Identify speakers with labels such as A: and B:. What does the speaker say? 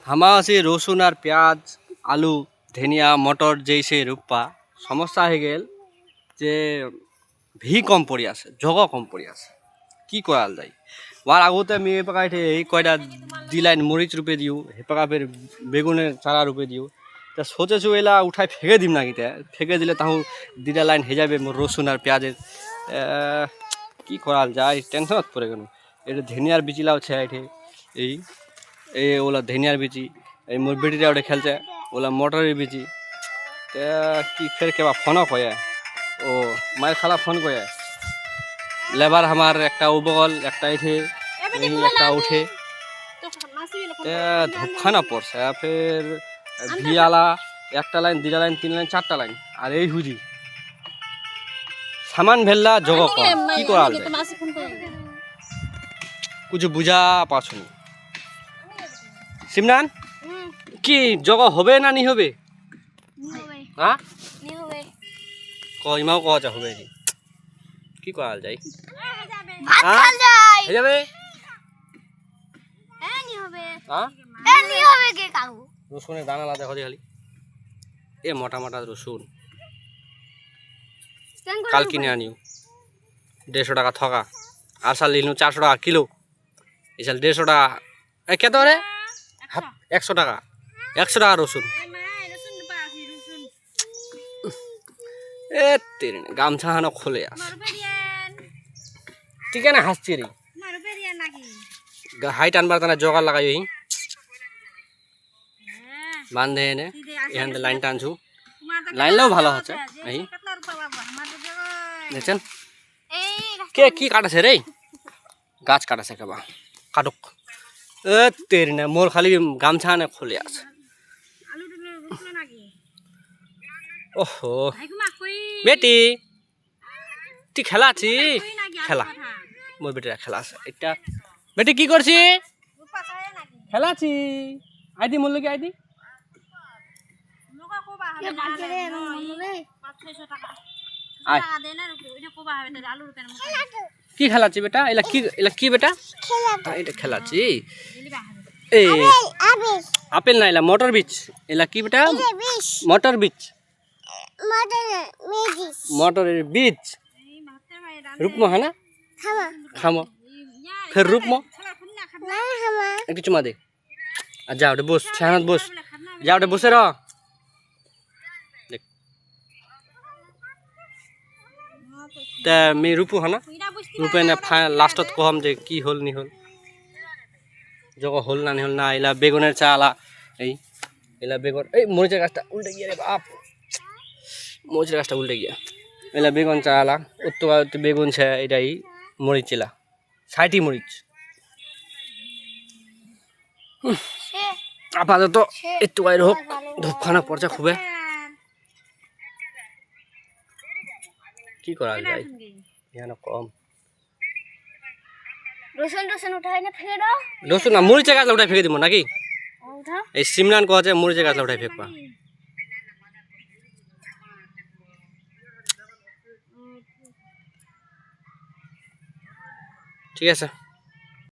A: হামা আছে রসুন আর পেঁয়াজ আলু ধনিয়া মটর যেই সেই রূপা সমস্যা হয়ে গেল যে ভি কম পড়ি আছে জগ কম পড়ি আছে কি করাল যায় ওর আগতে আমি এপাকা এই কয়টা দিলাইন মরিচ রূপে দিও হেপাকা ফের বেগুনের চারা রূপে দিও তা সোচেছু এলা উঠাই ফেঁকে দিম না কিটা ফেঁকে দিলে তাহু দুটা লাইন হয়ে যাবে মোর রসুন আর পেঁয়াজের কি করাল যায় টেনশনত পড়ে গেল এটা ধনিয়ার বিচিলাও ছে এঠে এই এই ওলা ধনিয়ার বিচি এই মোর বেটিটা ওটা খেলছে ওলা মটরের বিচি কি ফের কেবা ফোনও কয়ে ও মায়ের খালা ফোন কয়ে লেবার আমার একটা উবগল একটা এঠে একটা উঠে ধূপখানা পড়ছে ফের ভিয়ালা একটা লাইন দুটা লাইন তিন লাইন চারটা লাইন আর এই হুজি সামান ভেল্লা জগ কি করাল যায় কিছু বুঝা পাছনি সিমরান কি জগ হবে না নি হবে হ্যাঁ কইমাও কজা হবে কি করাল যায় হয়ে যাবে রসুনের দানা আলাদা হলে খালি এ মোটা মোটা রসুন কাল কিনে আনিও 150 টাকা থকা আর সাল নিল 400 টাকা কিলো এই সাল 150 টাকা কত রে 100 টাকা 100 টাকা রসুন এ তেরে গামছা হানো খোলে আস ঠিক আছে না হাসছি রে হাইট আনবার তানা জোগাড় লাগাই বান্ধে এনে এখান থেকে লাইন টানছু লাইনলেও ভালো হচ্ছে এই দেখছেন কে কি কাটাছে রে গাছ কাটাছে কেবা কাটুক এ তেরি না মোর খালি গামছা আনে খুলে আছে ওহো বেটি তুই খেলা আছি খেলা মোর বেটিরা খেলা আছে এটা বেটি কি করছি খেলা আছি আইদি মোর লগে আইদি কি খেলাচ্ছি বেটা এলা কি বেটা এটা খেলাচ্ছি এই আপেল না এলা মটর বীজ এলা কি বেটা মটর বীজ মটরের বীজ রূপমো হ্যাঁ না খামো ফের রূপমো একটু চুমা দে আর যা ওটা বস ছানাত বস যা ওটা বসে র তা আমি রূপু হ্যাঁ রূপে না লাস্টত কম যে কি হল নি হল যখন হল না নি হল না এলা বেগুনের চা আলা এই এলা বেগুন এই মরিচের গাছটা উল্টে গিয়ে রে বাপ মরিচের গাছটা উল্টে গিয়া এলা বেগুন চা আলা উত্তর বেগুন ছে এটাই মরিচ এলা 60 মরিচ আপাতত একটু বাইরে হোক ধূপখানা পড়ছে খুবই কি করা যায় এখানে কম রসুন না মরিচের গাছ উঠাই ফেঁকে দিব নাকি এই সিমরান কছে মরিচের গাছ উঠাই ফেঁকবা ঠিক আছে।